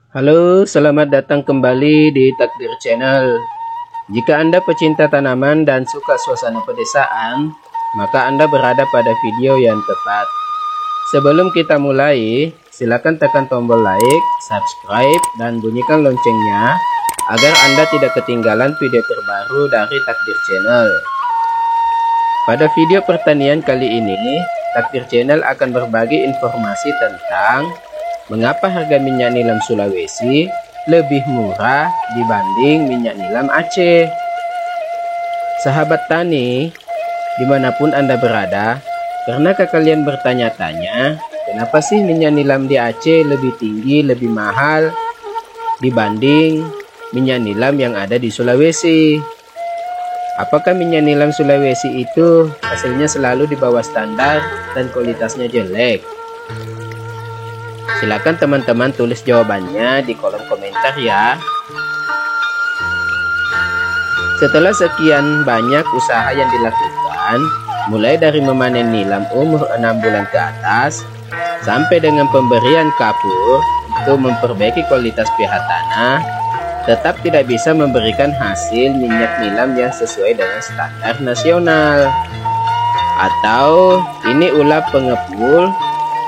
Halo, selamat datang kembali di Takdir Channel. Jika Anda pecinta tanaman dan suka suasana pedesaan, maka Anda berada pada video yang tepat. Sebelum kita mulai, silakan tekan tombol like, subscribe, dan bunyikan loncengnya agar Anda tidak ketinggalan video terbaru dari Takdir Channel. Pada video pertanian kali ini, Takdir Channel akan berbagi informasi tentang mengapa harga minyak nilam Sulawesi lebih murah dibanding minyak nilam Aceh. Sahabat tani, dimanapun Anda berada, pernahkah kalian bertanya-tanya, kenapa sih minyak nilam di Aceh lebih tinggi, lebih mahal dibanding minyak nilam yang ada di Sulawesi? Apakah minyak nilam Sulawesi itu hasilnya selalu di bawah standar dan kualitasnya jelek? Silakan teman-teman tulis jawabannya di kolom komentar ya. Setelah sekian banyak usaha yang dilakukan, mulai dari memanen nilam umur 6 bulan ke atas, sampai dengan pemberian kapur untuk memperbaiki kualitas pH tanah, tetap tidak bisa memberikan hasil minyak nilam yang sesuai dengan standar nasional. Atau ini ulah pengepul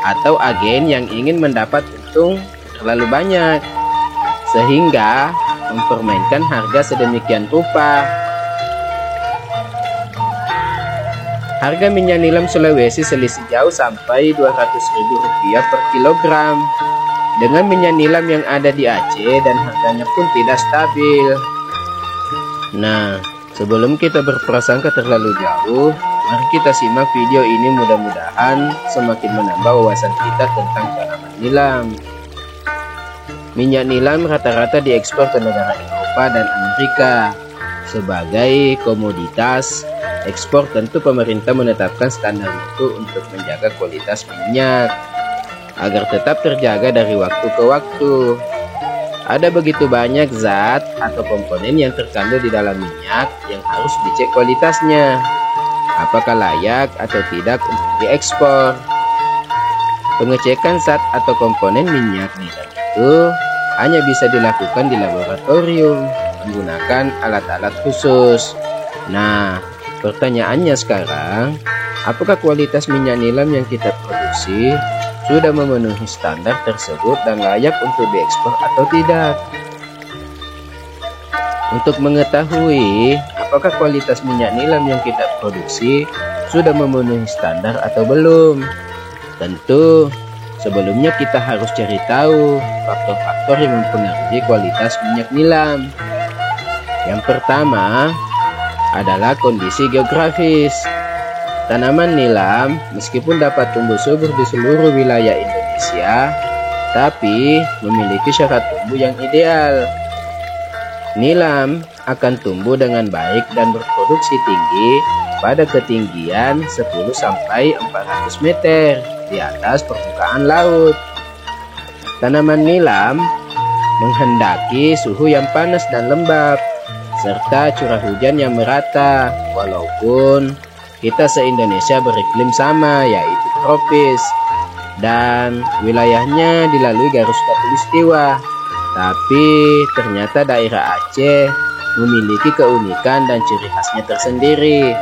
atau agen yang ingin mendapat untung terlalu banyak sehingga mempermainkan harga sedemikian rupa. Harga minyak nilam Sulawesi selisih jauh sampai Rp200.000 per kilogram dengan minyak nilam yang ada di Aceh, dan harganya pun tidak stabil. Nah, sebelum kita berprasangka terlalu jauh, mari kita simak video ini, mudah-mudahan semakin menambah wawasan kita tentang tanaman nilam. Minyak nilam rata-rata diekspor ke negara Eropa dan Amerika. Sebagai komoditas ekspor, tentu pemerintah menetapkan standar mutu untuk menjaga kualitas minyak agar tetap terjaga dari waktu ke waktu. Ada begitu banyak zat atau komponen yang terkandung di dalam minyak yang harus dicek kualitasnya, apakah layak atau tidak untuk diekspor. Pengecekan zat atau komponen minyak nilam itu hanya bisa dilakukan di laboratorium menggunakan alat-alat khusus. Nah, pertanyaannya sekarang, apakah kualitas minyak nilam yang kita produksi sudah memenuhi standar tersebut dan layak untuk diekspor atau tidak? Untuk mengetahui apakah kualitas minyak nilam yang kita produksi sudah memenuhi standar atau belum, tentu sebelumnya kita harus cari tahu faktor-faktor yang mempengaruhi kualitas minyak nilam. Yang pertama adalah kondisi geografis. Tanaman nilam meskipun dapat tumbuh subur di seluruh wilayah Indonesia, tapi memiliki syarat tumbuh yang ideal. Nilam akan tumbuh dengan baik dan berproduksi tinggi pada ketinggian 10-400 meter di atas permukaan laut. Tanaman nilam menghendaki suhu yang panas dan lembab, serta curah hujan yang merata, walaupun kita se-Indonesia beriklim sama, yaitu tropis, dan wilayahnya dilalui garis khatulistiwa. Tapi ternyata daerah Aceh memiliki keunikan dan ciri khasnya tersendiri.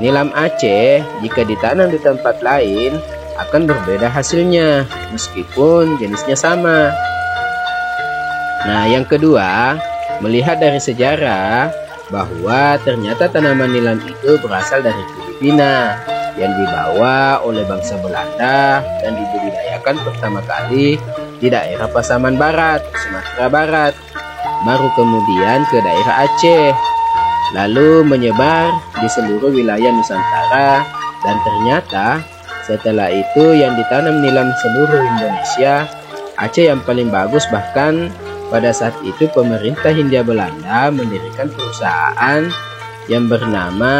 Nilam Aceh jika ditanam di tempat lain akan berbeda hasilnya, meskipun jenisnya sama. Nah, yang kedua, melihat dari sejarah bahwa ternyata tanaman nilam itu berasal dari Filipina yang dibawa oleh bangsa Belanda dan dibudidayakan pertama kali di daerah Pasaman Barat, Sumatera Barat, baru kemudian ke daerah Aceh, lalu menyebar di seluruh wilayah Nusantara, dan ternyata setelah itu yang ditanam nilam seluruh Indonesia, Aceh yang paling bagus. Bahkan pada saat itu pemerintah Hindia Belanda mendirikan perusahaan yang bernama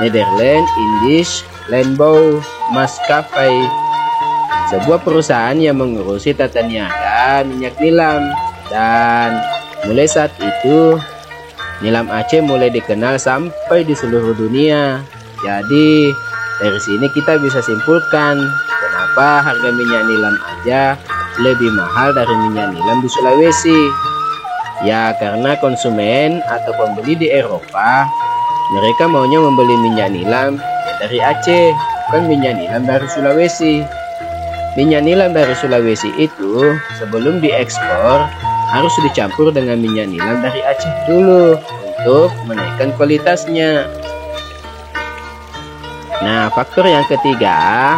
Nederland Indisch Landbouw Maatskappij, sebuah perusahaan yang mengurusi tata niaga minyak nilam. Dan mulai saat itu nilam Aceh mulai dikenal sampai di seluruh dunia. Jadi dari sini kita bisa simpulkan kenapa harga minyak nilam aja lebih mahal dari minyak nilam di Sulawesi. Ya, karena konsumen atau pembeli di Eropa, mereka maunya membeli minyak nilam dari Aceh, bukan minyak nilam dari Sulawesi. Minyak nilam dari Sulawesi itu sebelum diekspor harus dicampur dengan minyak nilam dari Aceh dulu untuk menaikkan kualitasnya. Nah, faktor yang ketiga,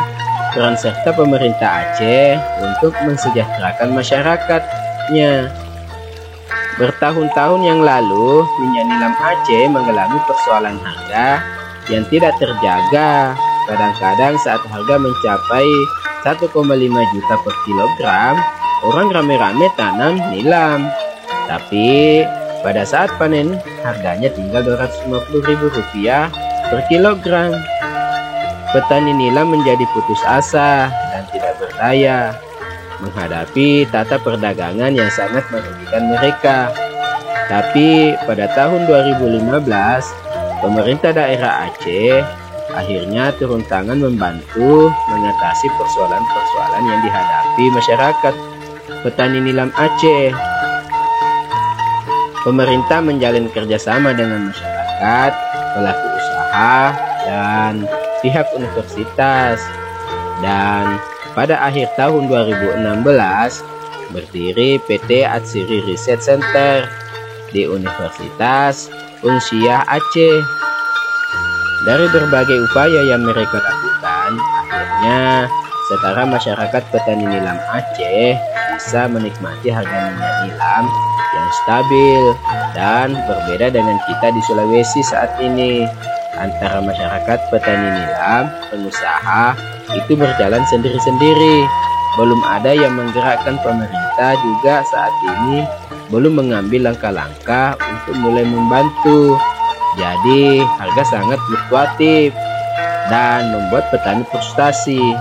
peran serta pemerintah Aceh untuk mensejahterakan masyarakatnya. Bertahun-tahun yang lalu, minyak nilam Aceh mengalami persoalan harga yang tidak terjaga. Kadang-kadang saat harga mencapai 1,5 juta per kilogram, orang rame-rame tanam nilam. Tapi pada saat panen, harganya tinggal Rp250.000 per kilogram. Petani nilam menjadi putus asa dan tidak berdaya menghadapi tata perdagangan yang sangat merugikan mereka. Tapi pada tahun 2015, pemerintah daerah Aceh akhirnya turun tangan membantu mengatasi persoalan-persoalan yang dihadapi masyarakat petani nilam Aceh. Pemerintah menjalin kerjasama dengan masyarakat, pelaku usaha, dan pihak universitas, dan pada akhir tahun 2016 berdiri PT Atsiri Research Center di Universitas Unsyah Aceh. Dari berbagai upaya yang mereka lakukan, akhirnya setara masyarakat petani nilam Aceh bisa menikmati harga minyak nilam yang stabil dan berbeda dengan kita di Sulawesi saat ini. Antara masyarakat petani nilam, pengusaha itu berjalan sendiri-sendiri. Belum ada yang menggerakkan. Pemerintah juga saat ini belum mengambil langkah-langkah untuk mulai membantu. Jadi harga sangat fluktuatif dan membuat petani frustasi.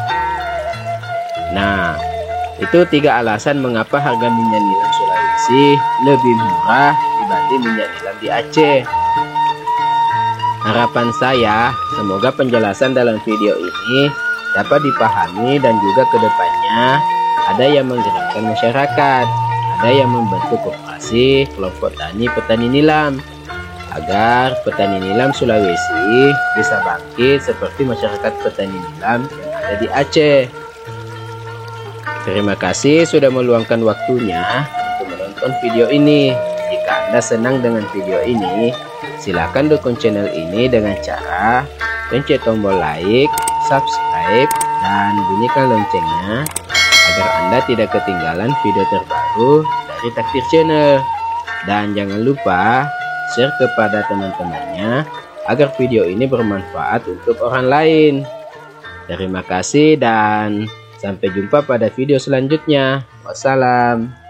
Nah, itu 3 alasan mengapa harga minyak nilam Sulawesi lebih murah dibanding minyak nilam di Aceh. Harapan saya, semoga penjelasan dalam video ini dapat dipahami dan juga kedepannya ada yang menggerakkan masyarakat, ada yang membentuk koperasi kelompok tani petani nilam, agar petani nilam Sulawesi bisa bangkit seperti masyarakat petani nilam yang ada di Aceh. Terima kasih sudah meluangkan waktunya untuk menonton video ini. Jika Anda senang dengan video ini, silakan dukung channel ini dengan cara pencet tombol like, subscribe, dan bunyikan loncengnya agar Anda tidak ketinggalan video terbaru dari Takdir Channel. Dan jangan lupa share kepada teman-temannya agar video ini bermanfaat untuk orang lain. Terima kasih dan sampai jumpa pada video selanjutnya. Wassalam.